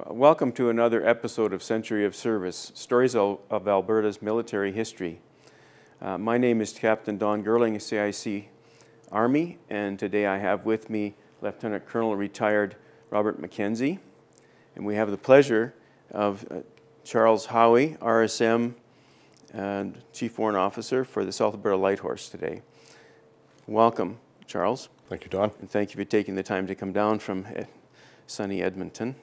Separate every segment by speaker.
Speaker 1: Welcome to another episode of Century of Service, Stories of Alberta's Military History. My name is Captain Don Gerling, CIC Army, and today I have with me Lieutenant Colonel retired Robert McKenzie, and we have the pleasure of Charles Howie, RSM and Chief Foreign Officer for the South Alberta Light Horse today. Welcome, Charles.
Speaker 2: Thank you, Don.
Speaker 1: And thank you for taking the time to come down from sunny Edmonton.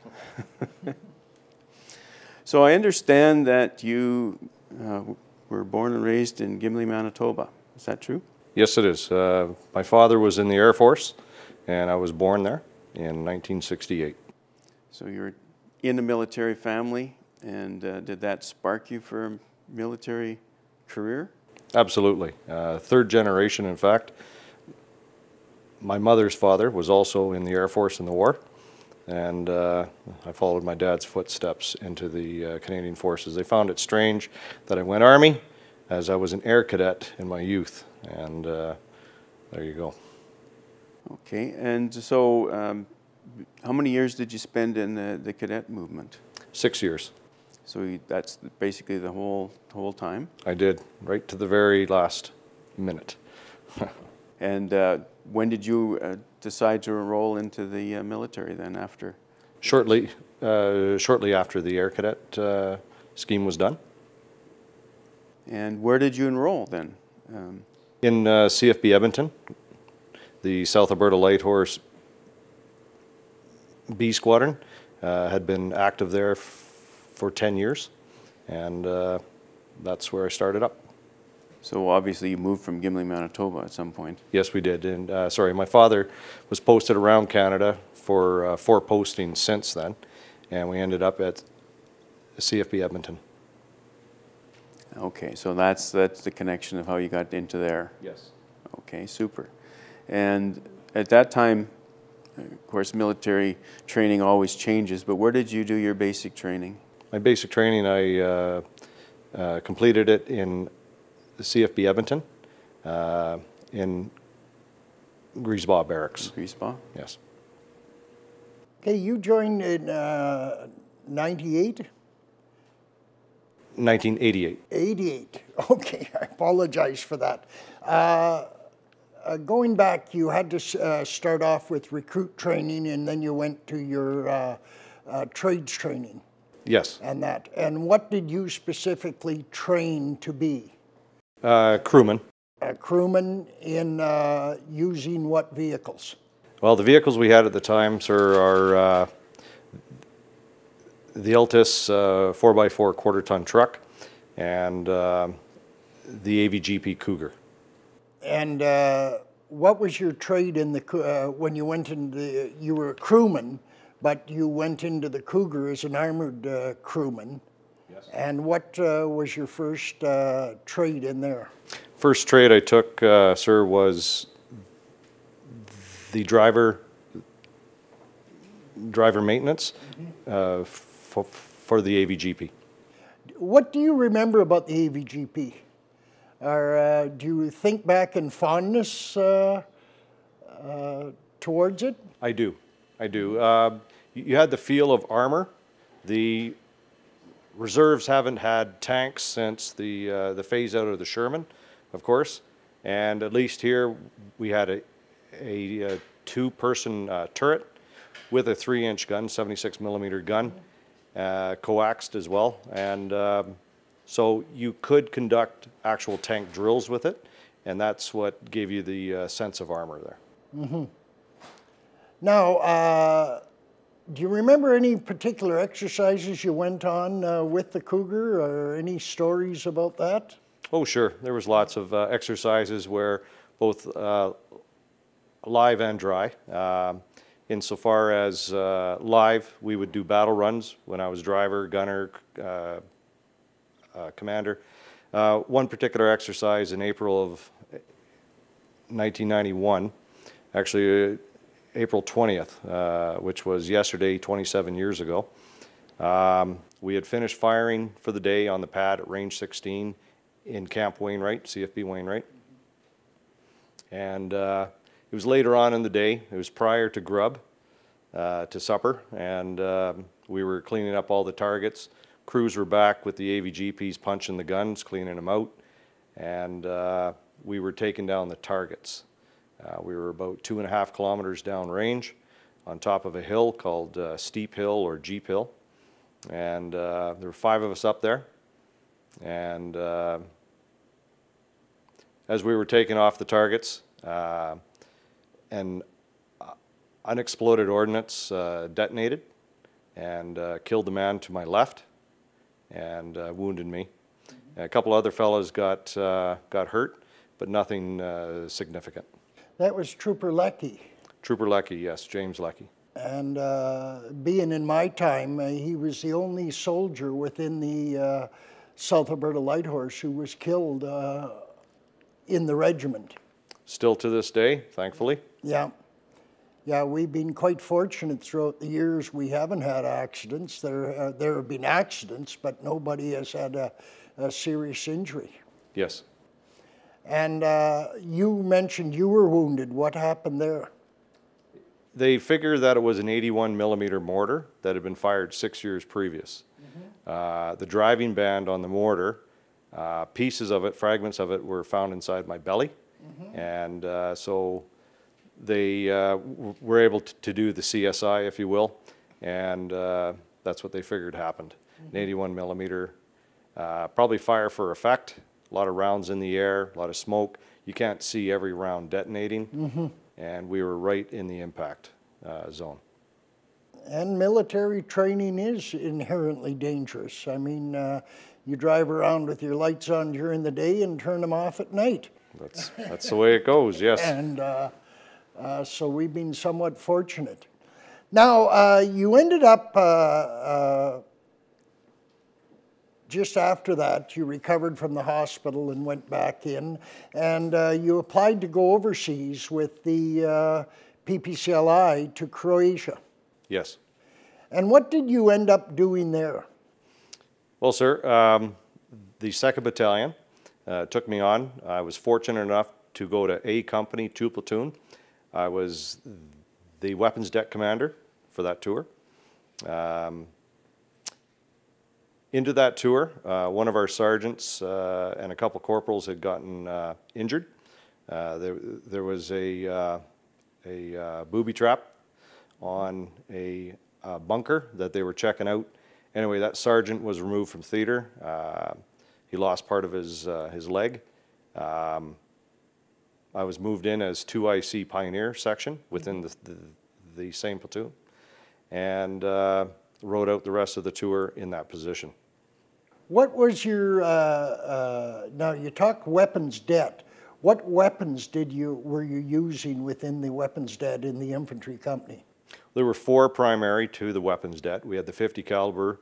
Speaker 1: So I understand that you were born and raised in Gimli, Manitoba. Is that true?
Speaker 2: Yes, it is. My father was in the Air Force, and I was born there in 1968.
Speaker 1: So you're in a military family, and did that spark you for a military career?
Speaker 2: Absolutely. Third generation, in fact. My mother's father was also in the Air Force in the war, and I followed my dad's footsteps into the Canadian Forces. They found it strange that I went Army, as I was an air cadet in my youth, and there you go. Okay,
Speaker 1: and so how many years did you spend in the cadet movement?
Speaker 2: 6 years.
Speaker 1: So that's basically the whole time?
Speaker 2: I did, right to the very last minute.
Speaker 1: And when did you decide to enroll into the military then after?
Speaker 2: Shortly after the air cadet scheme was done.
Speaker 1: And where did you enroll then?
Speaker 2: In CFB Edmonton, the South Alberta Light Horse B Squadron had been active there for 10 years, and that's where I started up.
Speaker 1: So obviously you moved from Gimli, Manitoba at some point.
Speaker 2: Yes, we did. And my father was posted around Canada for 4 postings since then, and we ended up at CFB Edmonton.
Speaker 1: Okay, so that's the connection of how you got into there.
Speaker 2: Yes. Okay,
Speaker 1: super. And at that time, of course, military training always changes, but where did you do your basic training?
Speaker 2: My basic training, I completed it in the CFB Edmonton, in Griesbach Barracks.
Speaker 1: Griesbach?
Speaker 2: Yes.
Speaker 3: Okay, you joined in 98?
Speaker 2: 1988.
Speaker 3: 88, okay, I apologize for that. Going back, you had to start off with recruit training, and then you went to your trades training.
Speaker 2: Yes.
Speaker 3: And what did you specifically train to be?
Speaker 2: Crewman.
Speaker 3: A crewman in using what vehicles?
Speaker 2: Well, the vehicles we had at the time, sir, are the Altus 4x4 quarter-ton truck and the AVGP Cougar.
Speaker 3: And what was your trade in the when you went into you were a crewman, but you went into the Cougar as an armored crewman? Yes. And what was your first trade in there?
Speaker 2: First trade I took, sir, was the driver maintenance for the AVGP.
Speaker 3: What do you remember about the AVGP? Or do you think back in fondness towards it?
Speaker 2: I do. You had the feel of armor. The reserves haven't had tanks since the phase out of the Sherman, of course, and at least here we had a 2-person turret with a 3-inch gun, 76mm gun, coaxed as well, and so you could conduct actual tank drills with it, and that's what gave you the sense of armor there.
Speaker 3: Mm-hmm. Now, do you remember any particular exercises you went on with the Cougar, or any stories about that?
Speaker 2: Oh, sure. There was lots of exercises where both live and dry. Insofar as live, we would do battle runs when I was driver, gunner, commander. One particular exercise in April of 1991, actually April 20th, which was yesterday, 27 years ago. We had finished firing for the day on the pad at range 16 in Camp Wainwright, CFB Wainwright. And it was later on in the day. It was prior to grub, to supper, and We were cleaning up all the targets. Crews were back with the AVGPs punching the guns, cleaning them out, and we were taking down the targets. We were about 2.5 kilometers down range on top of a hill called Steep Hill or Jeep Hill, and there were 5 of us up there, and as we were taking off the targets, an unexploded ordnance detonated and killed the man to my left and wounded me. A couple other fellows got hurt, but nothing significant.
Speaker 3: That was Trooper Leckie.
Speaker 2: Trooper Leckie, yes, James Leckie.
Speaker 3: And being in my time, he was the only soldier within the South Alberta Light Horse who was killed in the regiment.
Speaker 2: Still to this day, thankfully.
Speaker 3: Yeah. Yeah, we've been quite fortunate throughout the years. We haven't had accidents. There have been accidents, but nobody has had a serious injury.
Speaker 2: Yes.
Speaker 3: And you mentioned you were wounded. What happened there?
Speaker 2: They figured that it was an 81 millimeter mortar that had been fired 6 years previous. The driving band on the mortar, pieces of it, fragments of it, were found inside my belly. And so they were able to do the CSI, if you will, and that's what they figured happened. An 81 millimeter, probably fire for effect, a lot of rounds in the air, a lot of smoke. You can't see every round detonating, and we were right in the impact zone.
Speaker 3: And military training is inherently dangerous. I mean, you drive around with your lights on during the day and turn them off at night.
Speaker 2: That's the way it goes, yes.
Speaker 3: And so we've been somewhat fortunate. Now, you ended up, just after that, you recovered from the hospital and went back in, and you applied to go overseas with the PPCLI to Croatia.
Speaker 2: Yes.
Speaker 3: And what did you end up doing there?
Speaker 2: Well, sir, the 2nd Battalion took me on. I was fortunate enough to go to A Company, 2 Platoon. I was the weapons deck commander for that tour. Into that tour, one of our sergeants and a couple corporals had gotten injured. There was a booby trap on a bunker that they were checking out. Anyway, that sergeant was removed from theater. He lost part of his leg. I was moved in as 2IC Pioneer section within the same platoon, and rode out the rest of the tour in that position.
Speaker 3: What was your, now you talk weapons debt. What weapons were you using within the weapons debt in the infantry company?
Speaker 2: There were 4 primary to the weapons debt. We had the 50 caliber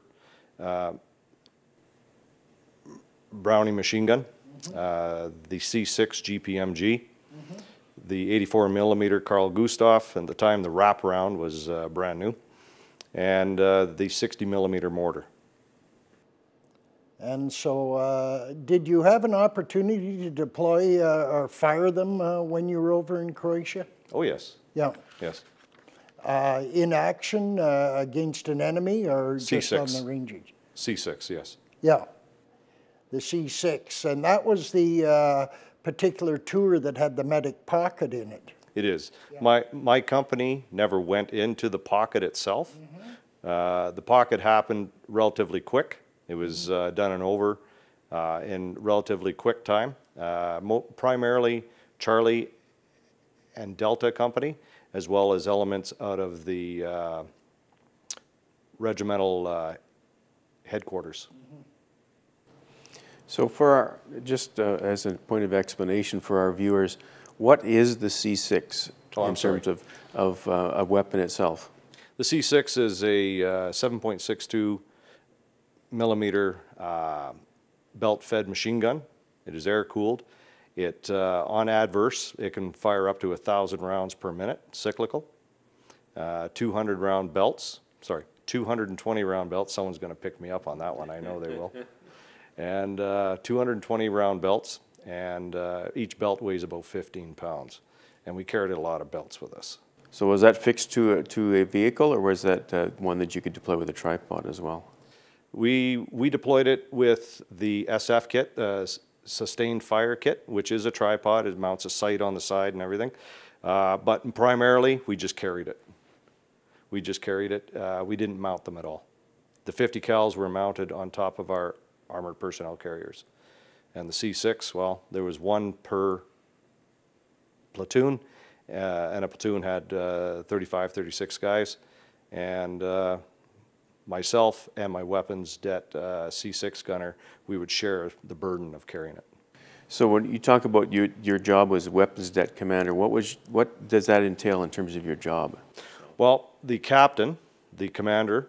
Speaker 2: Browning machine gun, the C6 GPMG, the 84 millimeter Carl Gustaf, and at the time the wrap round was brand new, and the 60 millimeter mortar.
Speaker 3: And so did you have an opportunity to deploy or fire them when you were over in Croatia?
Speaker 2: Oh, yes.
Speaker 3: Yeah.
Speaker 2: Yes.
Speaker 3: In action against an enemy or just
Speaker 2: C6.
Speaker 3: on the ranges?
Speaker 2: C6, yes.
Speaker 3: Yeah, the C6. And that was the particular tour that had the medic pocket in it.
Speaker 2: It is. Yeah. My company never went into the pocket itself. The pocket happened relatively quick. It was done and over in relatively quick time. Primarily Charlie and Delta Company, as well as elements out of the regimental headquarters.
Speaker 1: So for our, just as a point of explanation for our viewers, what is the C6 in terms of a weapon itself?
Speaker 2: The C6 is a 7.62 millimeter belt-fed machine gun. It is air-cooled. It, on adverse, it can fire up to 1,000 rounds per minute, cyclical. 200 round belts, sorry, 220 round belts. Someone's going to pick me up on that one, I know they will. And 220 round belts, and each belt weighs about 15 pounds. And we carried a lot of belts with us.
Speaker 1: So was that fixed to a vehicle, or was that one that you could deploy with a tripod as well?
Speaker 2: We deployed it with the SF kit, Sustained Fire Kit, which is a tripod. It mounts a sight on the side and everything. But primarily, we just carried it. We just carried it. We didn't mount them at all. The 50 cals were mounted on top of our armored personnel carriers. And the C6, well, there was one per platoon, and a platoon had 35, 36 guys. And myself and my weapons det C6 gunner, we would share the burden of carrying it.
Speaker 1: So when you talk about your job as weapons det commander, what does that entail in terms of your job?
Speaker 2: Well, the captain, the commander,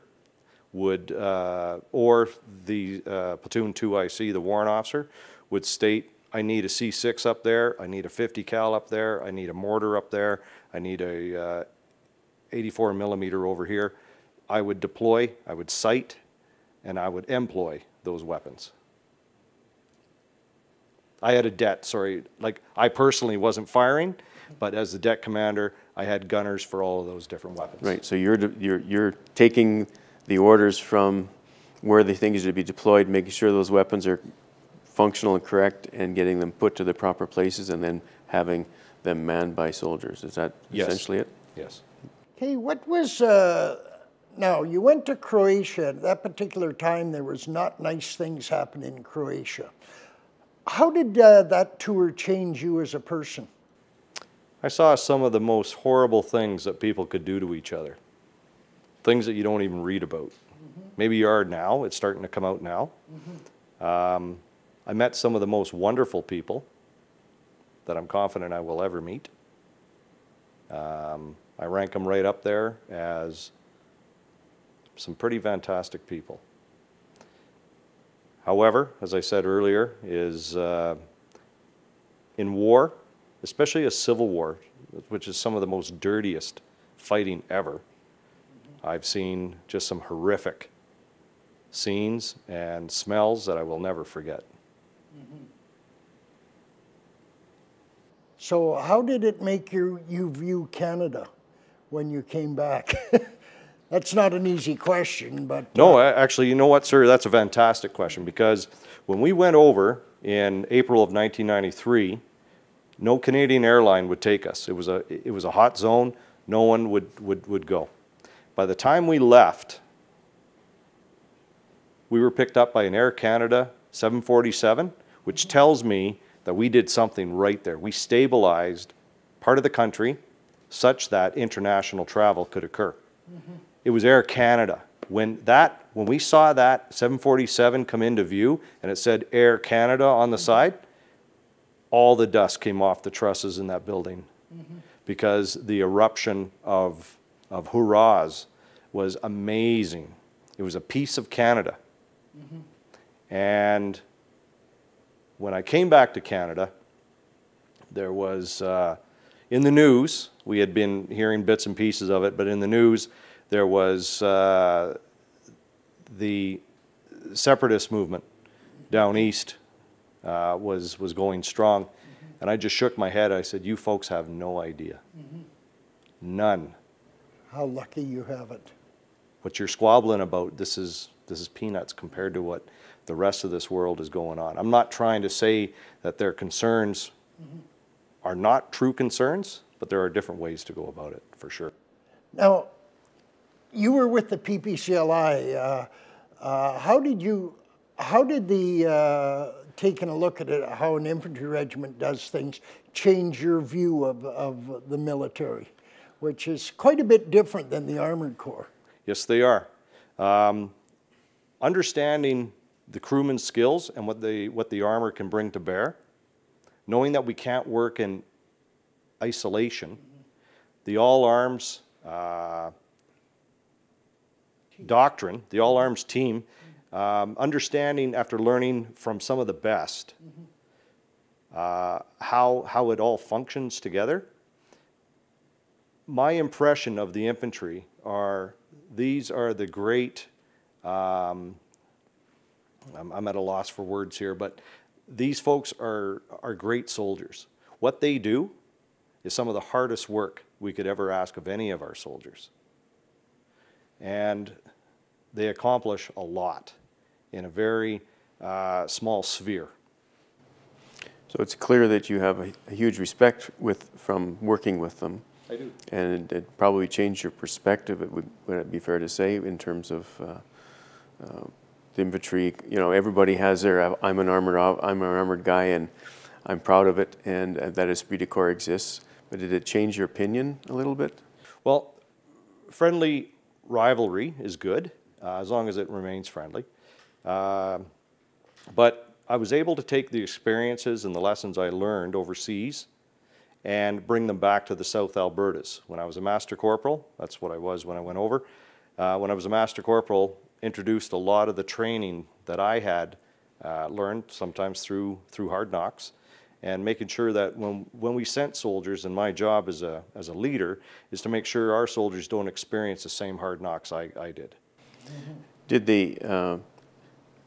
Speaker 2: would, or the platoon 2IC, the warrant officer, would state, I need a C6 up there, I need a 50 cal up there, I need a mortar up there, I need a 84 millimeter over here. I would deploy, I would sight, and I would employ those weapons. I had a det, sorry, like I personally wasn't firing, but as the det commander, I had gunners for all of those different weapons.
Speaker 1: Right, so you're taking the orders from where the things are to be deployed, making sure those weapons are functional and correct, and getting them put to the proper places, and then having them manned by soldiers. Is that essentially it?
Speaker 2: Yes.
Speaker 3: Okay, what was, now you went to Croatia. At that particular time, there was not nice things happening in Croatia. How did that tour change you as a person?
Speaker 2: I saw some of the most horrible things that people could do to each other. Things that you don't even read about. Maybe you are now, it's starting to come out now. I met some of the most wonderful people that I'm confident I will ever meet. I rank them right up there as some pretty fantastic people. However, as I said earlier, is in war, especially a civil war, which is some of the most dirtiest fighting ever, I've seen just some horrific scenes and smells that I will never forget.
Speaker 3: So how did it make you view Canada when you came back? That's not an easy question, but...
Speaker 2: No, actually, you know what, sir? That's a fantastic question, because when we went over in April of 1993, no Canadian airline would take us. It was a hot zone. No one would go. By the time we left, we were picked up by an Air Canada 747, which tells me that we did something right there. We stabilized part of the country such that international travel could occur. It was Air Canada. When we saw that 747 come into view and it said Air Canada on the side, all the dust came off the trusses in that building because the eruption of hurrahs was amazing. It was a piece of Canada. And when I came back to Canada, there was, in the news, we had been hearing bits and pieces of it, but in the news, there was the separatist movement down east was going strong. And I just shook my head. I said, you folks have no idea. None.
Speaker 3: How lucky you have it.
Speaker 2: What you're squabbling about, this is peanuts compared to what the rest of this world is going on. I'm not trying to say that their concerns are not true concerns, but there are different ways to go about it, for sure.
Speaker 3: Now, you were with the PPCLI. How did the taking a look at it, how an infantry regiment does things, change your view of the military, which is quite a bit different than the Armored Corps?
Speaker 2: Yes, they are. Understanding the crewman's skills and what the armor can bring to bear, knowing that we can't work in isolation, the all-arms doctrine, the all-arms team, understanding after learning from some of the best how it all functions together. My impression of the infantry are these are the great, I'm at a loss for words here, but these folks are great soldiers. What they do is some of the hardest work we could ever ask of any of our soldiers. And they accomplish a lot in a very small sphere.
Speaker 1: So it's clear that you have a huge respect from working with them.
Speaker 2: I do.
Speaker 1: And it probably changed your perspective, would it be fair to say, in terms of the infantry? You know, everybody has their, I'm an armored guy and I'm proud of it, and that esprit de corps exists. But did it change your opinion a little bit?
Speaker 2: Well, friendly rivalry is good, as long as it remains friendly. But I was able to take the experiences and the lessons I learned overseas and bring them back to the South Albertas. When I was a Master Corporal, that's what I was when I went over. When I was a Master Corporal, introduced a lot of the training that I had learned, sometimes through hard knocks, and making sure that when we sent soldiers, and my job as a leader is to make sure our soldiers don't experience the same hard knocks I did.
Speaker 1: Mm-hmm. Did they,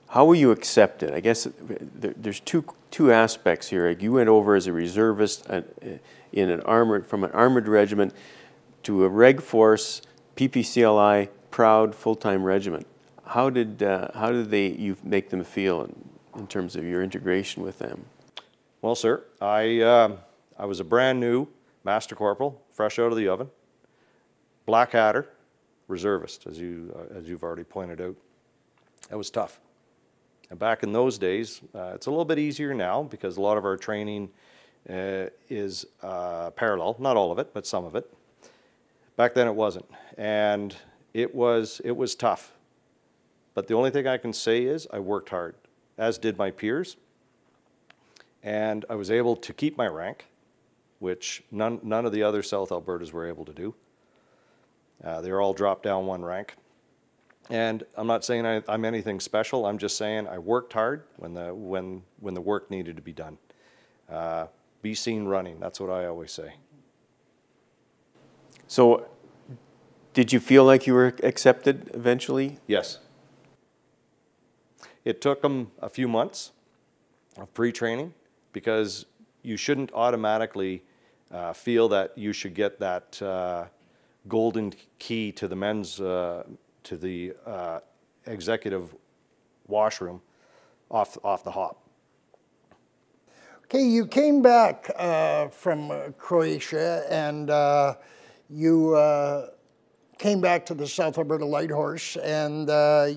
Speaker 1: how were you accepted? I guess there's two aspects here. You went over as a reservist from an armored regiment to a reg force, PPCLI, proud full-time regiment. How did you make them feel in terms of your integration with them?
Speaker 2: Well, sir, I was a brand new Master Corporal, fresh out of the oven, black hatter, reservist, as you've already pointed out. That was tough. And back in those days, it's a little bit easier now because a lot of our training is parallel, not all of it, but some of it. Back then it wasn't, and it was tough. But the only thing I can say is I worked hard, as did my peers, and I was able to keep my rank, which none of the other South Albertas were able to do. They were all dropped down one rank. And I'm not saying I'm anything special. I'm just saying I worked hard when the work needed to be done. Be seen running. That's what I always say.
Speaker 1: So, did you feel like you were accepted eventually?
Speaker 2: Yes. It took them a few months of pre-training because you shouldn't automatically feel that you should get that golden key to the men's to the executive washroom off the hop.
Speaker 3: Okay, you came back from Croatia and you came back to the South Alberta Light Horse, and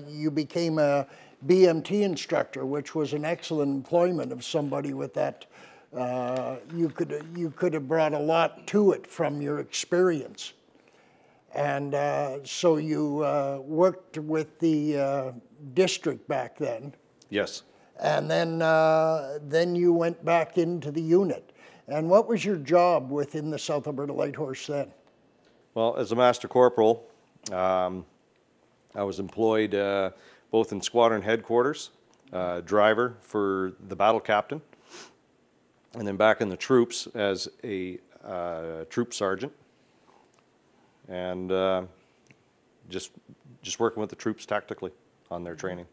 Speaker 3: you became a Bmt instructor, which was an excellent employment of somebody with that. You could have brought a lot to it from your experience. And so you worked with the district back then.
Speaker 2: Yes.
Speaker 3: And then you went back into the unit. And what was your job within the South Alberta Light Horse then?
Speaker 2: Well, as a Master Corporal, I was employed both in squadron headquarters, driver for the battle captain, and then back in the troops as a troop sergeant. And just working with the troops tactically on their training.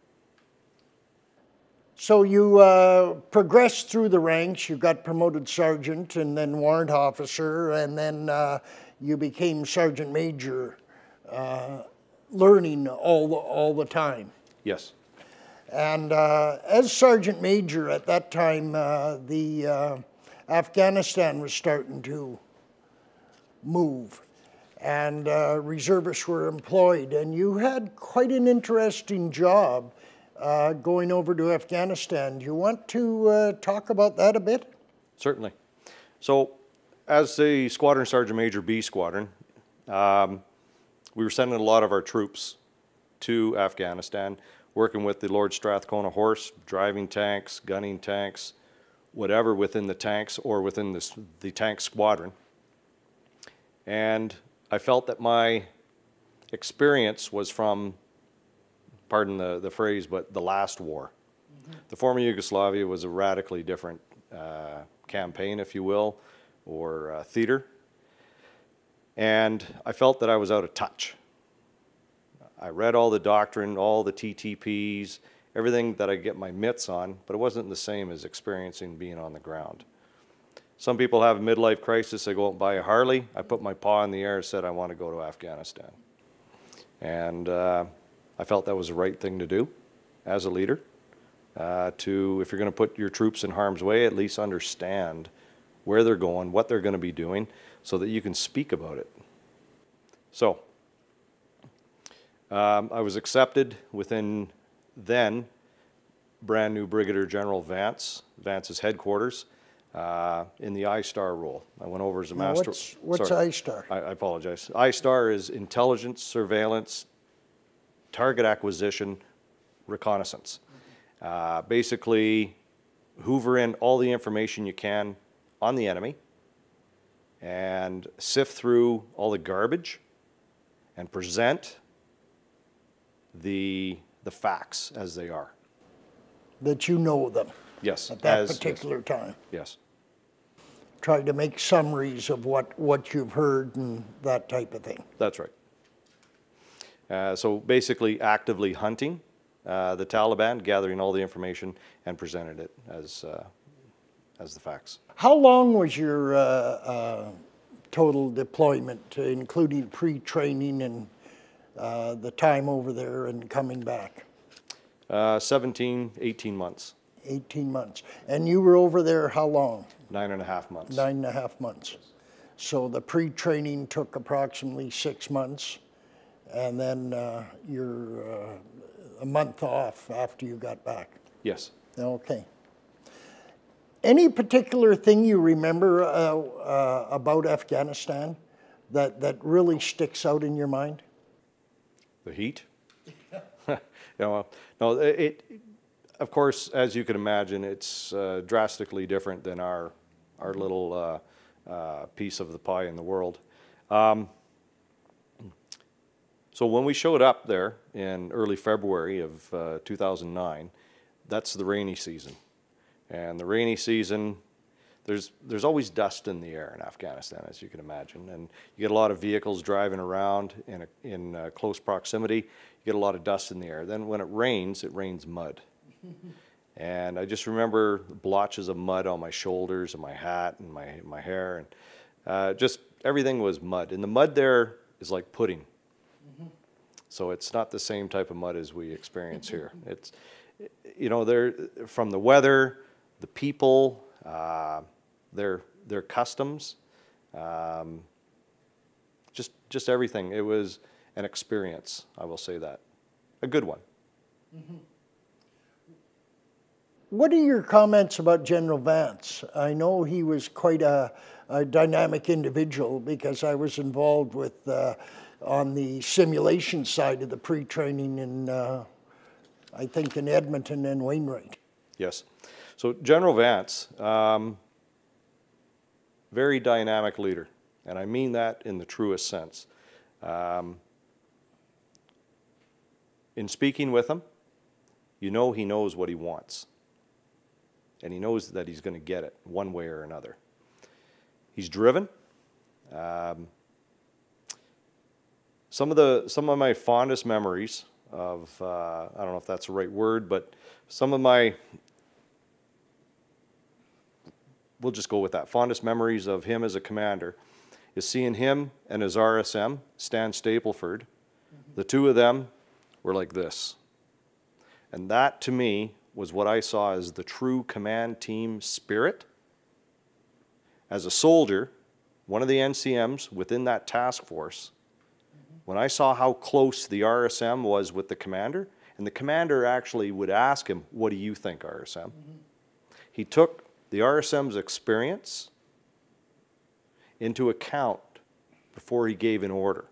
Speaker 3: So you progressed through the ranks. You got promoted sergeant and then warrant officer, and then you became sergeant major, learning all the time.
Speaker 2: Yes.
Speaker 3: And as sergeant major at that time, the Afghanistan was starting to move, and reservists were employed, and you had quite an interesting job going over to Afghanistan. Do you want to talk about that a bit?
Speaker 2: Certainly. So, as the Squadron Sergeant Major B Squadron, we were sending a lot of our troops to Afghanistan, working with the Lord Strathcona Horse, driving tanks, gunning tanks, whatever within the tanks or within the tank squadron. And I felt that my experience was from, pardon the phrase, but the last war. Mm-hmm. The former Yugoslavia was a radically different campaign, if you will, or theater. And I felt that I was out of touch. I read all the doctrine, all the TTPs, everything that I get my mitts on, but it wasn't the same as experiencing being on the ground. Some people have a midlife crisis, they go out and buy a Harley. I put my paw in the air and said, I want to go to Afghanistan. And I felt that was the right thing to do as a leader. If you're going to put your troops in harm's way, at least understand where they're going, what they're going to be doing, so that you can speak about it. So, I was accepted within then brand new Brigadier General Vance's headquarters, in the I-STAR role. I went over as a master.
Speaker 3: What's I-STAR?
Speaker 2: I apologize. I-STAR is intelligence, surveillance, target acquisition, reconnaissance. Basically, hoover in all the information you can on the enemy and sift through all the garbage and present the facts as they are.
Speaker 3: That you know them.
Speaker 2: Yes.
Speaker 3: At that particular time.
Speaker 2: Yes.
Speaker 3: Try to make summaries of what you've heard and that type of thing.
Speaker 2: That's right. So basically actively hunting the Taliban, gathering all the information and presented it as the facts.
Speaker 3: How long was your total deployment, including pre-training and the time over there and coming back?
Speaker 2: 18 months.
Speaker 3: 18 months. And you were over there how long?
Speaker 2: 9.5 months.
Speaker 3: 9.5 months. So the pre-training took approximately 6 months, and then you're a month off after you got back.
Speaker 2: Yes.
Speaker 3: Okay. Any particular thing you remember about Afghanistan that really sticks out in your mind?
Speaker 2: The heat. No, of course, as you can imagine, it's drastically different than our little piece of the pie in the world. So when we showed up there in early February of 2009, that's the rainy season. And the rainy season, there's always dust in the air in Afghanistan, as you can imagine. And you get a lot of vehicles driving around in close proximity. You get a lot of dust in the air. Then when it rains mud. And I just remember blotches of mud on my shoulders and my hat and my hair. And just everything was mud. And the mud there is like pudding. So it's not the same type of mud as we experience here. It's, you know, from the weather, the people, their customs, just everything. It was an experience, I will say that. A good one.
Speaker 3: What are your comments about General Vance? I know he was quite a dynamic individual because I was involved with on the simulation side of the pre-training in, I think, in Edmonton and Wainwright.
Speaker 2: Yes. So General Vance, very dynamic leader, and I mean that in the truest sense. In speaking with him, you know he knows what he wants, and he knows that he's going to get it one way or another. He's driven. Some of my fondest memories of, I don't know if that's the right word, but some of my, we'll just go with that, fondest memories of him as a commander is seeing him and his RSM, Stan Stapleford. The two of them were like this. And that, to me, was what I saw as the true command team spirit. As a soldier, one of the NCMs within that task force, when I saw how close the RSM was with the commander, and the commander actually would ask him, "What do you think, RSM?" He took the RSM's experience into account before he gave an order.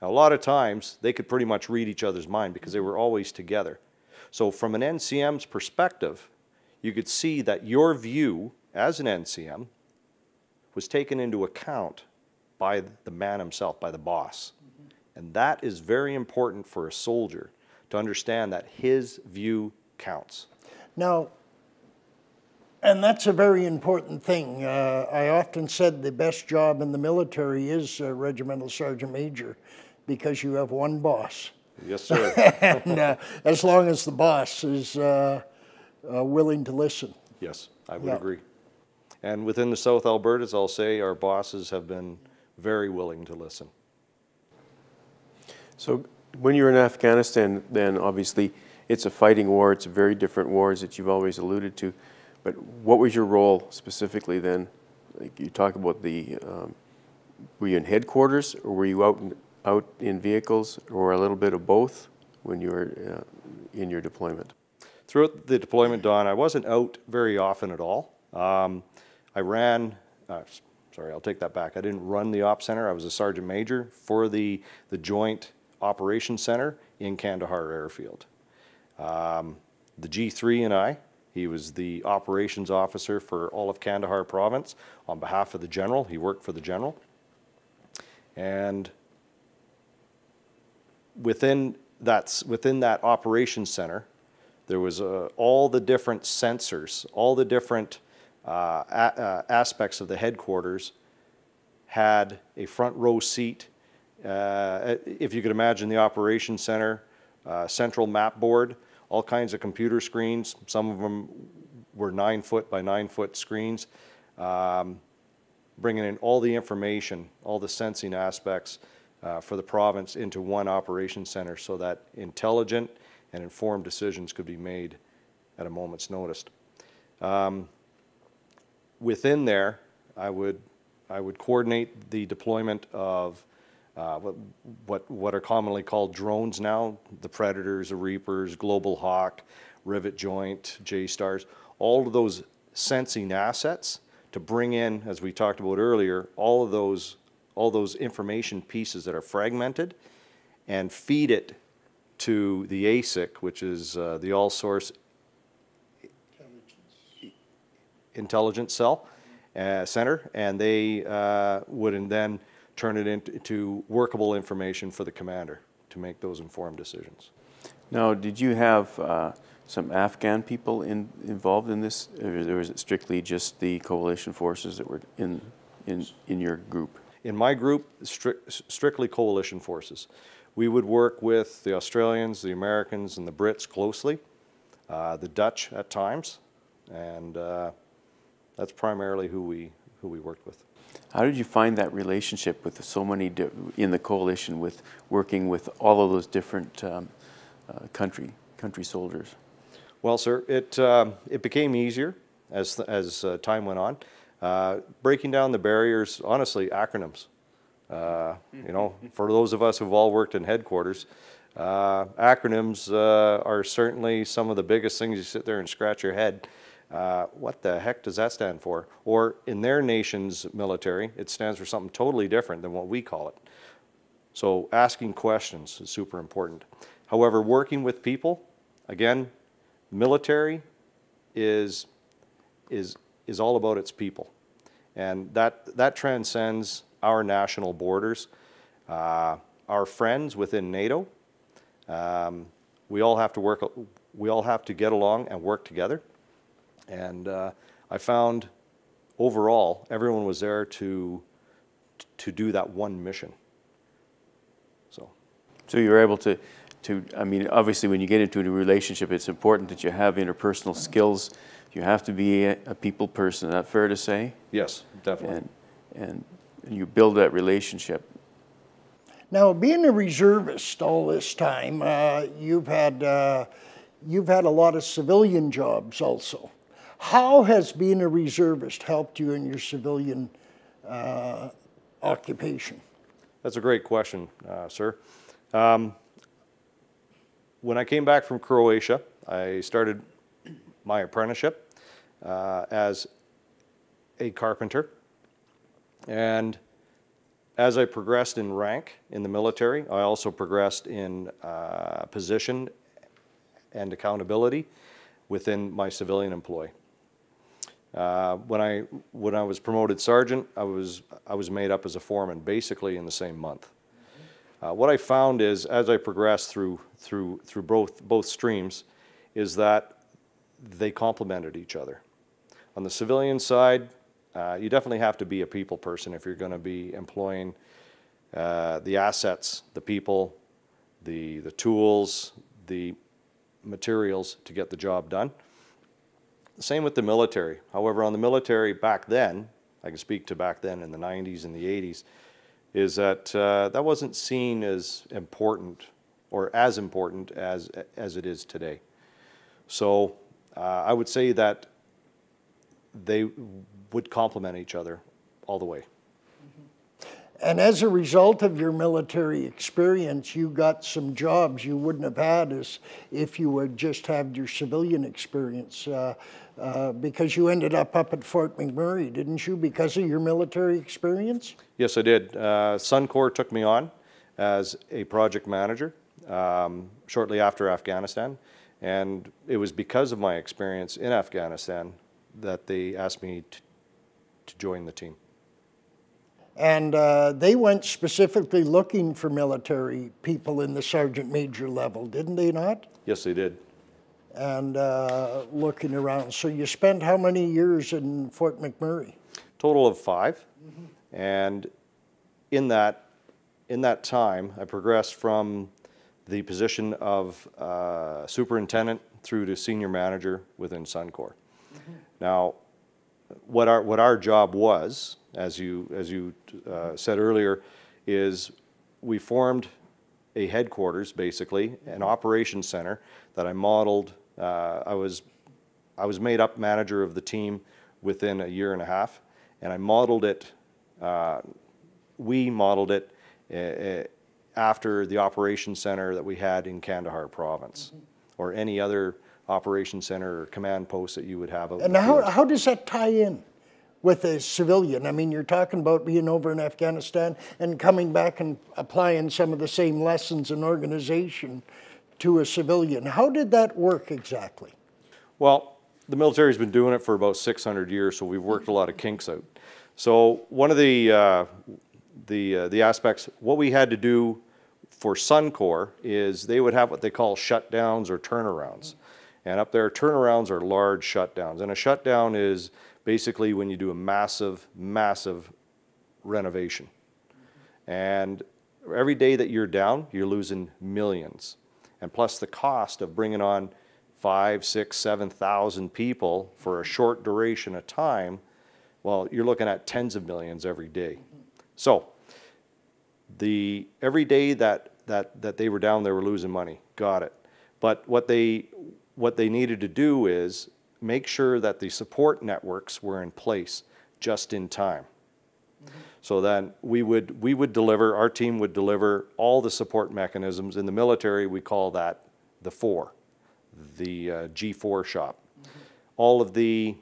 Speaker 2: Now, a lot of times, they could pretty much read each other's mind because they were always together. So from an NCM's perspective, you could see that your view as an NCM was taken into account by the man himself, by the boss. And that is very important for a soldier to understand that his view counts.
Speaker 3: Now, and that's a very important thing. I often said the best job in the military is Regimental Sergeant Major because you have one boss.
Speaker 2: Yes, sir.
Speaker 3: And as long as the boss is willing to listen.
Speaker 2: Yes, I would agree. And within the South Albertas, I'll say our bosses have been very willing to listen.
Speaker 1: So when you're in Afghanistan, then obviously it's a fighting war. It's a very different wars that you've always alluded to. But what was your role specifically then? Like you talk about the, were you in headquarters, or were you out in vehicles, or a little bit of both when you were in your deployment?
Speaker 2: Throughout the deployment, Don, I wasn't out very often at all. I ran, sorry, I'll take that back. I didn't run the Op Center. I was a Sergeant Major for the Joint Operations Center in Kandahar Airfield. The G3 and I, he was the operations officer for all of Kandahar province on behalf of the general. He worked for the general. And within that operations center, there was all the different sensors, all the different aspects of the headquarters had a front row seat. If you could imagine the operations center, central map board, all kinds of computer screens. Some of them were 9-foot by 9-foot screens, bringing in all the information, all the sensing aspects for the province into one operations center so that intelligent and informed decisions could be made at a moment's notice. Within there, I would coordinate the deployment of what are commonly called drones now, the Predators, the Reapers, Global Hawk, Rivet Joint, J-Stars, all of those sensing assets to bring in, as we talked about earlier, all those information pieces that are fragmented and feed it to the ASIC, which is the All Source Intelligence Cell Center, and they would then turn it into workable information for the commander to make those informed decisions.
Speaker 1: Now, did you have some Afghan people involved in this, or was it strictly just the coalition forces that were in your group?
Speaker 2: In my group, strictly coalition forces. We would work with the Australians, the Americans, and the Brits closely, the Dutch at times, and that's primarily who we worked with.
Speaker 1: How did you find that relationship with so many in the coalition, with working with all of those different country soldiers?
Speaker 2: Well, sir, it became easier as time went on. Breaking down the barriers, honestly, acronyms. You know, for those of us who've all worked in headquarters, acronyms are certainly some of the biggest things. You sit there and scratch your head. What the heck does that stand for? Or in their nation's military, it stands for something totally different than what we call it. So asking questions is super important. However, working with people, again, military is all about its people. And that transcends our national borders. Our friends within NATO, we all have to get along and work together. And I found overall everyone was there to do that one mission.
Speaker 1: So you were able to, I mean, obviously when you get into a relationship, it's important that you have interpersonal skills. You have to be a people person. Is that fair to say?
Speaker 2: Yes, definitely.
Speaker 1: And you build that relationship.
Speaker 3: Now, being a reservist all this time, you've had a lot of civilian jobs also. How has being a reservist helped you in your civilian occupation?
Speaker 2: That's a great question, sir. When I came back from Croatia, I started my apprenticeship as a carpenter. And as I progressed in rank in the military, I also progressed in position and accountability within my civilian employ. When I was promoted sergeant, I was made up as a foreman basically in the same month. What I found is, as I progressed through both streams, is that they complemented each other. On the civilian side, you definitely have to be a people person if you're going to be employing the assets, the people, the tools, the materials to get the job done. Same with the military. However, on the military back then, I can speak to back then in the 90s and the 80s, is that that wasn't seen as important or as important as it is today. So I would say that they would complement each other all the way.
Speaker 3: And as a result of your military experience, you got some jobs you wouldn't have had as if you had just had your civilian experience, because you ended up at Fort McMurray, didn't you, because of your military experience?
Speaker 2: Yes, I did. Suncor took me on as a project manager shortly after Afghanistan, and it was because of my experience in Afghanistan that they asked me to join the team.
Speaker 3: And they went specifically looking for military people in the sergeant major level, didn't they not?
Speaker 2: Yes, they did.
Speaker 3: And looking around. So you spent how many years in Fort McMurray?
Speaker 2: Total of 5. And in that time, I progressed from the position of superintendent through to senior manager within Suncor. Now, what our job was, as you said earlier, is we formed a headquarters, basically, an operations center that I modeled. I was made up manager of the team within a year and a half, and I modeled it. We modeled it after the operations center that we had in Kandahar province, or any other operations center or command post that you would have out in the field.
Speaker 3: How does that tie in with a civilian? I mean, you're talking about being over in Afghanistan and coming back and applying some of the same lessons in organization to a civilian. How did that work exactly?
Speaker 2: Well, the military's been doing it for about 600 years, so we've worked a lot of kinks out. So one of the aspects, what we had to do for Suncor is they would have what they call shutdowns or turnarounds. And up there, turnarounds are large shutdowns. And a shutdown is basically when you do a massive, massive renovation. And every day that you're down, you're losing millions. And plus the cost of bringing on 5,000, 6,000, 7,000 people for a short duration of time, well, you're looking at tens of millions every day. So every day that they were down, they were losing money. Got it. But what they needed to do is make sure that the support networks were in place just in time. So then we would deliver, our team would deliver all the support mechanisms. In the military, we call that the G4 shop. All of the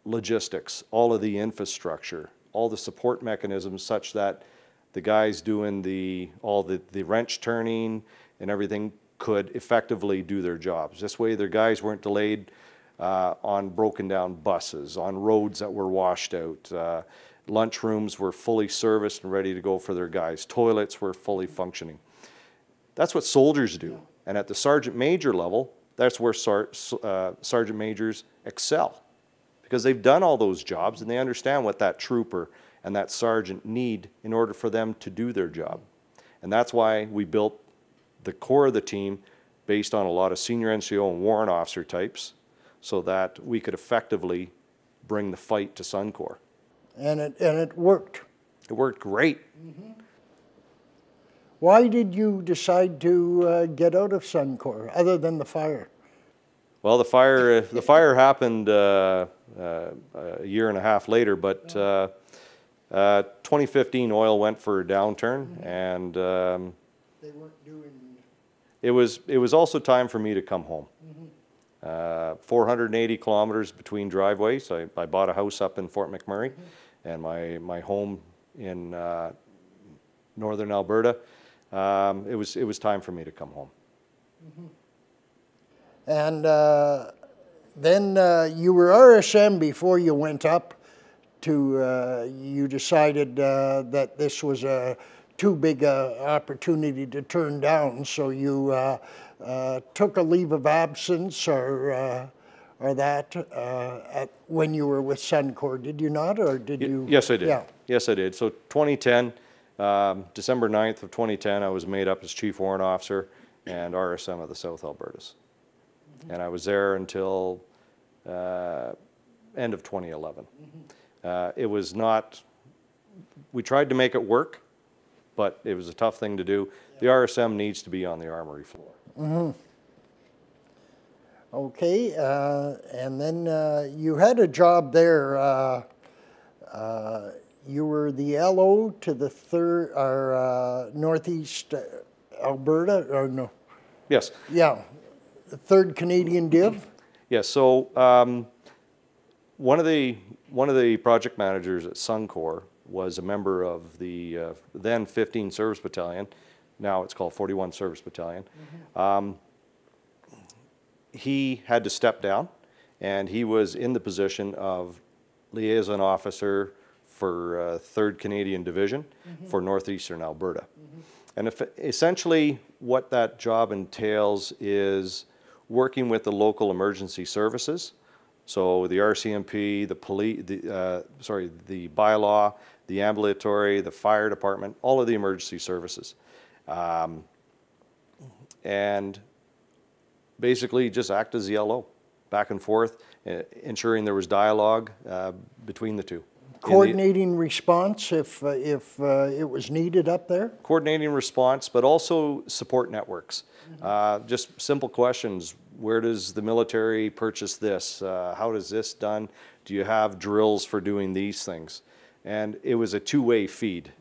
Speaker 2: logistics, all of the infrastructure, all the support mechanisms such that the guys doing all the wrench turning and everything could effectively do their jobs. This way their guys weren't delayed on broken down buses, on roads that were washed out. Lunch rooms were fully serviced and ready to go for their guys. Toilets were fully functioning. That's what soldiers do. And at the sergeant major level, that's where sergeant majors excel, because they've done all those jobs and they understand what that trooper and that sergeant need in order for them to do their job. And that's why we built the core of the team based on a lot of senior NCO and warrant officer types, so that we could effectively bring the fight to Suncor.
Speaker 3: And it worked.
Speaker 2: It worked great.
Speaker 3: Why did you decide to get out of Suncor, other than the fire?
Speaker 2: Well, the fire happened a year and a half later, but 2015 oil went for a downturn, and
Speaker 3: They weren't doing...
Speaker 2: it was also time for me to come home. 480 kilometers between driveways. I bought a house up in Fort McMurray, and my home in northern Alberta. It was time for me to come home.
Speaker 3: And then you were RSM before you went up to, you decided that this was too big a opportunity to turn down, so you took a leave of absence or that when you were with Suncor, did you not, or did you?
Speaker 2: Yes, I did.
Speaker 3: Yeah.
Speaker 2: Yes, I did. So 2010, December 9th of 2010, I was made up as Chief Warrant Officer and RSM of the South Albertas. And I was there until end of 2011. It was not, we tried to make it work, but it was a tough thing to do. The RSM needs to be on the armory floor.
Speaker 3: Okay, and then you had a job there. You were the LO to the Northeast Alberta, or no?
Speaker 2: Yes.
Speaker 3: Yeah, the 3rd Canadian Div.
Speaker 2: Yes. So one of the project managers at Suncor was a member of the then 15 Service Battalion. Now it's called 41 Service Battalion. He had to step down, and he was in the position of liaison officer for 3rd Canadian Division for Northeastern Alberta. And essentially what that job entails is working with the local emergency services. So the RCMP, the police, the bylaw, the ambulatory, the fire department, all of the emergency services. And basically just act as the LO, back and forth, ensuring there was dialogue between the two.
Speaker 3: Coordinating response if it was needed up there?
Speaker 2: Coordinating response, but also support networks. Just simple questions. Where does the military purchase this? How does this done? Do you have drills for doing these things? And it was a two-way feed.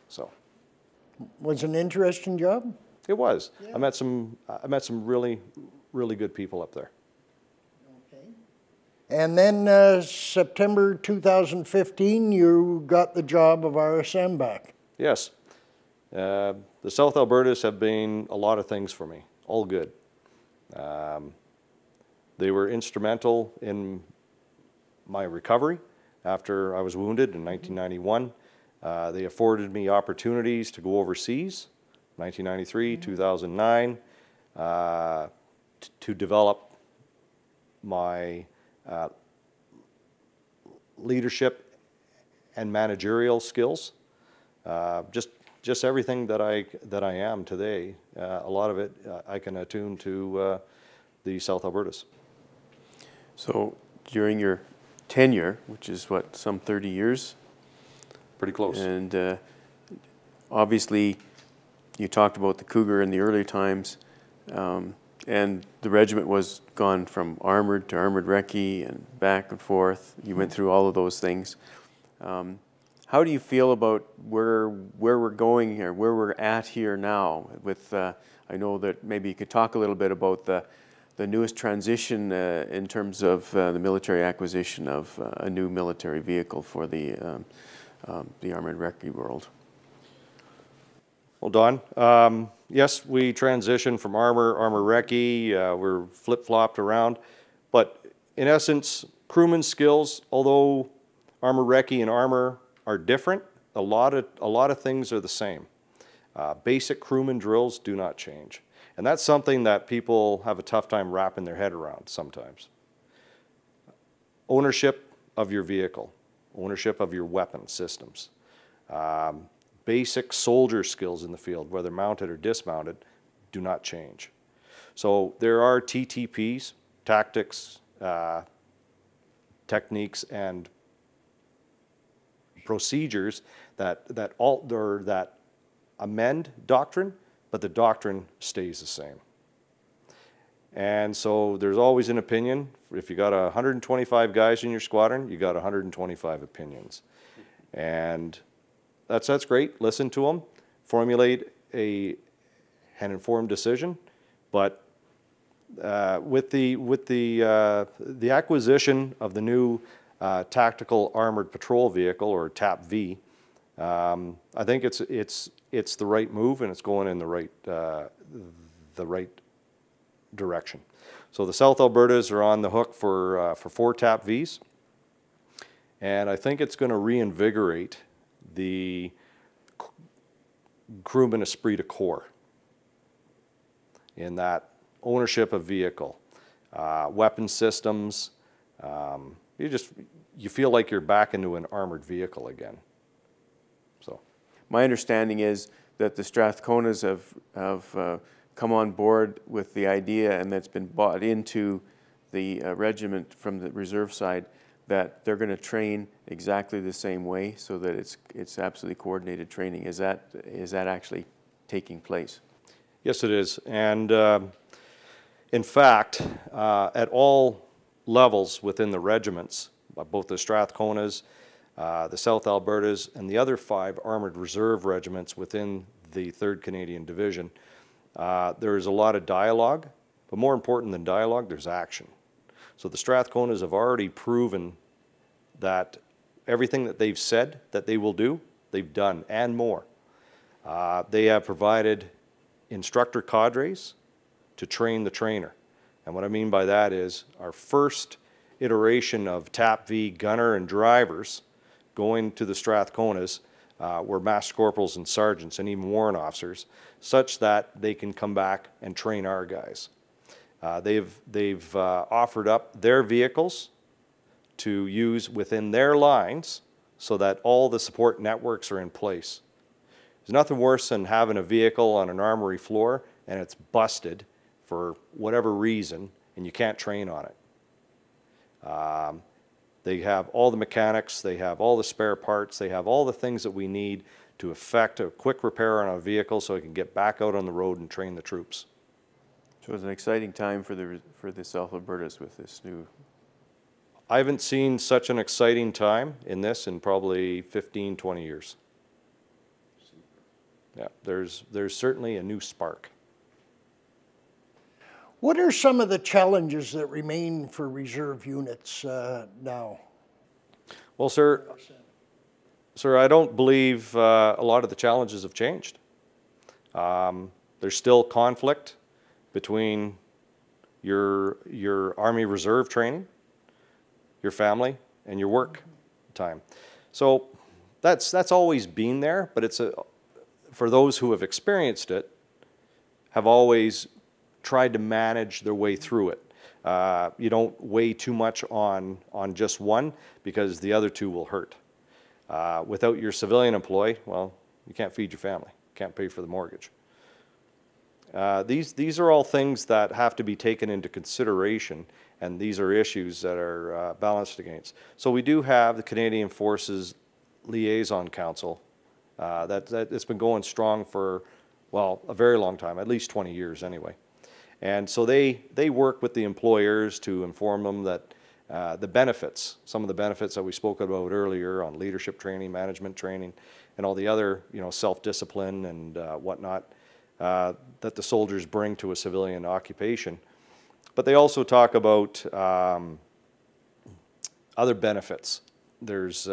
Speaker 2: So.
Speaker 3: Was it an interesting job?
Speaker 2: It was.
Speaker 3: Yeah.
Speaker 2: I met some really good people up there.
Speaker 3: Okay. And then September 2015, you got the job of RSM back.
Speaker 2: Yes. The South Albertas have been a lot of things for me, all good. They were instrumental in my recovery after I was wounded in 1991. They afforded me opportunities to go overseas, 1993, 2009, to develop my leadership and managerial skills. Just everything that I am today, a lot of it I can attune to the South Albertas.
Speaker 1: So during your tenure, which is what, some 30 years?
Speaker 2: Pretty close.
Speaker 1: And obviously you talked about the Cougar in the early times, and the regiment was gone from armored to armored recce and back and forth. You went through all of those things. How do you feel about where we're going here, where we're at here now? With I know that maybe you could talk a little bit about the newest transition in terms of the military acquisition of a new military vehicle for the armored recce world.
Speaker 2: Well, Don, yes, we transitioned from armor recce. We're flip-flopped around, but in essence, crewman skills, although armor recce and armor are different, a lot of things are the same. Basic crewman drills do not change. And that's something that people have a tough time wrapping their head around sometimes. Ownership of your vehicle, ownership of your weapon systems, basic soldier skills in the field, whether mounted or dismounted, do not change. So there are TTPs, tactics, techniques, and procedures that alter, that amend doctrine, but the doctrine stays the same. And so there's always an opinion. If you got 125 guys in your squadron, you got 125 opinions. And that's great. Listen to them, formulate an informed decision. But with the acquisition of the new Tactical Armored Patrol Vehicle, or TAP-V, I think it's the right move, and it's going in the right direction. So the South Albertas are on the hook for 4 TAP-Vs, and I think it's going to reinvigorate the crewman esprit de corps in that ownership of vehicle, weapon systems. You feel like you're back into an armored vehicle again. So,
Speaker 1: my understanding is that the Strathconas have come on board with the idea, and that's been bought into the regiment from the reserve side that they're going to train exactly the same way so that it's absolutely coordinated training. Is that actually taking place?
Speaker 2: Yes, it is. And in fact, at all levels within the regiments, both the Strathconas, the South Albertas, and the other 5 Armoured Reserve regiments within the 3rd Canadian Division, there is a lot of dialogue, but more important than dialogue, there's action. So the Strathconas have already proven that everything that they've said that they will do, they've done, and more. They have provided instructor cadres to train the trainer. And what I mean by that is our first iteration of TAP V gunner and drivers going to the Strathconas were master corporals and sergeants and even warrant officers, such that they can come back and train our guys. They've offered up their vehicles to use within their lines so that all the support networks are in place. There's nothing worse than having a vehicle on an armory floor and it's busted for whatever reason and you can't train on it. They have all the mechanics, they have all the spare parts, they have all the things that we need to effect a quick repair on a vehicle so it can get back out on the road and train the troops.
Speaker 1: So it's an exciting time for the South Albertas with this new.
Speaker 2: I haven't seen such an exciting time in this in probably 15, 20 years. Yeah, there's certainly a new spark.
Speaker 3: What are some of the challenges that remain for reserve units now?
Speaker 2: Well, sir, I don't believe a lot of the challenges have changed. There's still conflict between your Army Reserve training, your family, and your work time. So that's always been there, but it's for those who have experienced it, have always tried to manage their way through it. You don't weigh too much on just one because the other two will hurt. Without your civilian employee, well, you can't feed your family, can't pay for the mortgage. These are all things that have to be taken into consideration, and these are issues that are balanced against. So we do have the Canadian Forces Liaison Council that's been going strong for, well, a very long time, at least 20 years anyway. And so they work with the employers to inform them that the benefits, some of the benefits that we spoke about earlier on leadership training, management training, and all the other, self-discipline and whatnot, that the soldiers bring to a civilian occupation. But they also talk about other benefits. There's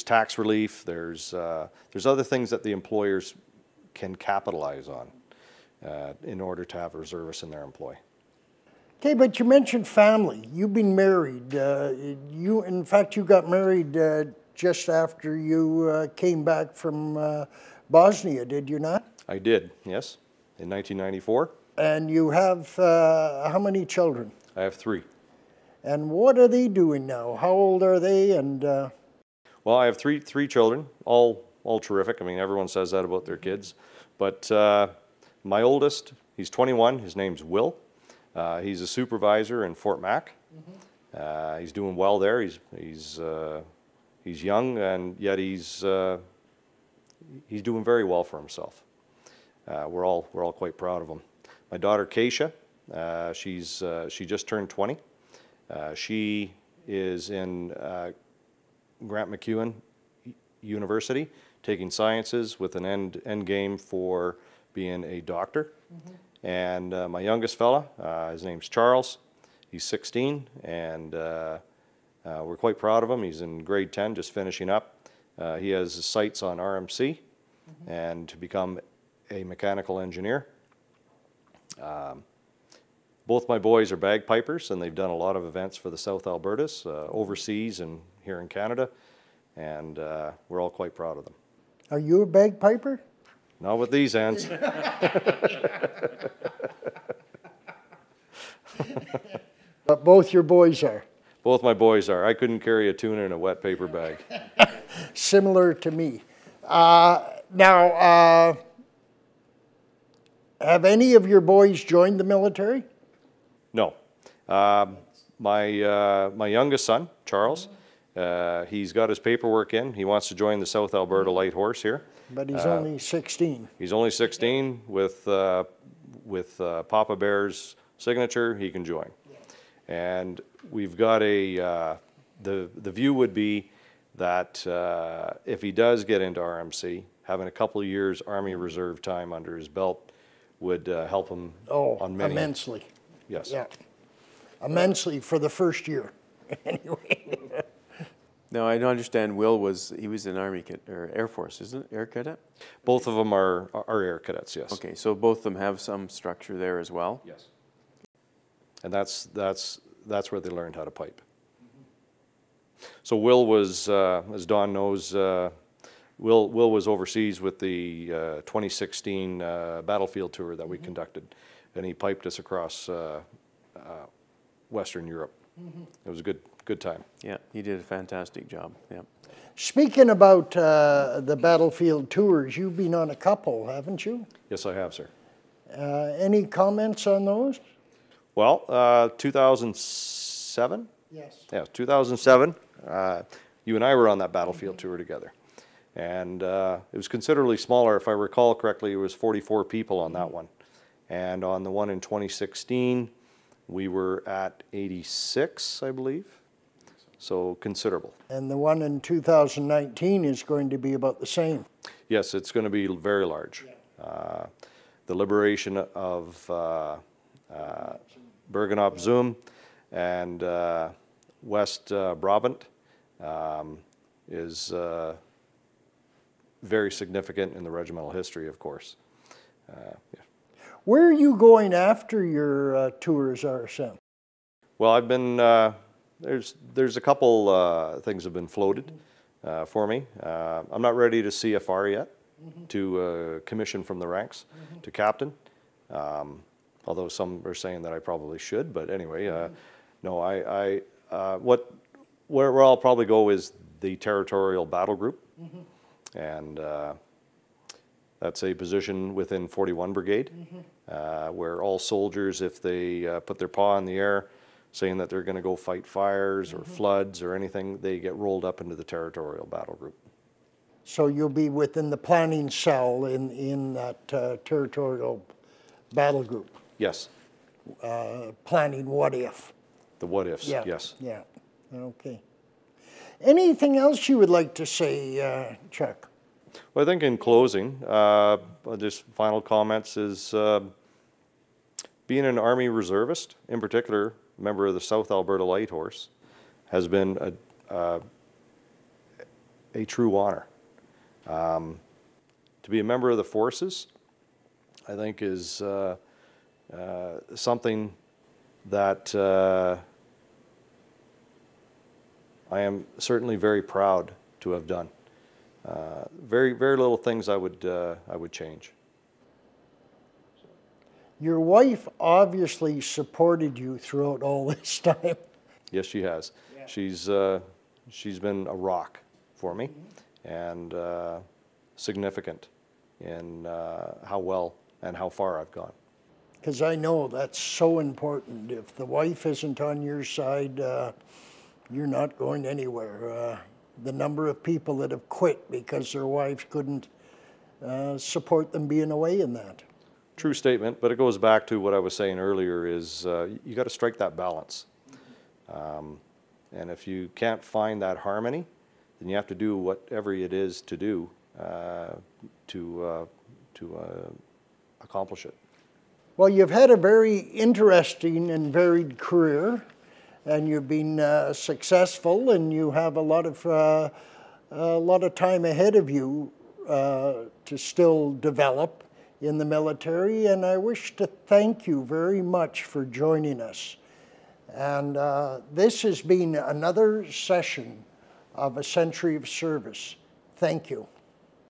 Speaker 2: tax relief. There's other things that the employers can capitalize on in order to have reservists in their employ.
Speaker 3: Okay, but you mentioned family. You've been married. In fact, you got married just after you came back from Bosnia, did you not?
Speaker 2: I did, yes, in 1994.
Speaker 3: And you have how many children?
Speaker 2: I have 3.
Speaker 3: And what are they doing now? How old are they? And
Speaker 2: well, I have three children, all terrific. I mean, everyone says that about their kids. But my oldest, he's 21. His name's Will. He's a supervisor in Fort Mac. Mm-hmm. He's doing well there. He's young, and yet he's doing very well for himself. We're all quite proud of him. My daughter Keisha, she just turned 20. She is in Grant MacEwan University, taking sciences with an end game for being a doctor. Mm-hmm. And my youngest fella, his name's Charles. He's 16, and we're quite proud of him. He's in grade 10, just finishing up. He has his sights on RMC, mm-hmm. and to become a mechanical engineer. Both my boys are bagpipers, and they've done a lot of events for the South Albertas, overseas and here in Canada, and we're all quite proud of them.
Speaker 3: Are you a bagpiper?
Speaker 2: Not with these ends.
Speaker 3: But both your boys are?
Speaker 2: Both my boys are. I couldn't carry a tuna in a wet paper bag.
Speaker 3: Similar to me. Now, have any of your boys joined the military?
Speaker 2: No. My youngest son, Charles, he's got his paperwork in. He wants to join the South Alberta Light Horse here.
Speaker 3: But he's only 16.
Speaker 2: He's only 16. With Papa Bear's signature, he can join. And we've got the view would be that if he does get into RMC, having a couple of years Army Reserve time under his belt would help him on many.
Speaker 3: Immensely.
Speaker 2: Yes.
Speaker 3: Yeah. Immensely for the first year, anyway.
Speaker 1: Now, I don't understand he was an Army or Air Force, isn't it? Air Cadet?
Speaker 2: Both of them are Air Cadets, yes.
Speaker 1: Okay, so both of them have some structure there as well?
Speaker 2: Yes. And that's where they learned how to pipe. So Will was, as Don knows, Will was overseas with the 2016 battlefield tour that we conducted, and he piped us across Western Europe. It was a good time.
Speaker 1: Yeah, he did a fantastic job. Yeah.
Speaker 3: Speaking about the battlefield tours, you've been on a couple, haven't you?
Speaker 2: Yes, I have, sir.
Speaker 3: Any comments on those?
Speaker 2: Well, 2007?
Speaker 3: Yes.
Speaker 2: Yeah, 2007. You and I were on that battlefield tour together. And it was considerably smaller. If I recall correctly, it was 44 people on that one. And on the one in 2016, we were at 86, I believe. So considerable.
Speaker 3: And the one in 2019 is going to be about the same.
Speaker 2: Yes, it's going to be very large. The liberation of Bergen op Zoom and West Brabant is very significant in the regimental history, of course. Yeah.
Speaker 3: Where are you going after your tours, RSM?
Speaker 2: Well, I've been, there's a couple things have been floated for me. I'm not ready to CFR yet, to commission from the ranks to captain, although some are saying that I probably should, but anyway, no, where I'll probably go is the territorial battle group, and that's a position within 41 Brigade, where all soldiers, if they put their paw in the air, saying that they're going to go fight fires or floods or anything, they get rolled up into the territorial battle group.
Speaker 3: So you'll be within the planning cell in that territorial battle group?
Speaker 2: Yes.
Speaker 3: Planning what if?
Speaker 2: The what ifs,
Speaker 3: Yeah.
Speaker 2: yes.
Speaker 3: Yeah, okay. Anything else you would like to say, Chuck?
Speaker 2: Well, I think in closing, just final comments is being an Army Reservist, in particular, member of the South Alberta Light Horse, has been a true honor. To be a member of the forces, I think, is something that I am certainly very proud to have done. Very little things I would change.
Speaker 3: Your wife obviously supported you throughout all this time.
Speaker 2: Yes, she has. Yeah. She's been a rock for me, and significant in how well and how far I've gone.
Speaker 3: Because I know that's so important. If the wife isn't on your side, you're not going anywhere. The number of people that have quit because their wives couldn't support them being away in that.
Speaker 2: True statement, but it goes back to what I was saying earlier is you got to strike that balance. And if you can't find that harmony, then you have to do whatever it is to do to accomplish it.
Speaker 3: Well, you've had a very interesting and varied career, and you've been successful, and you have a lot of time ahead of you to still develop in the military, and I wish to thank you very much for joining us. And this has been another session of A Century of Service. Thank you.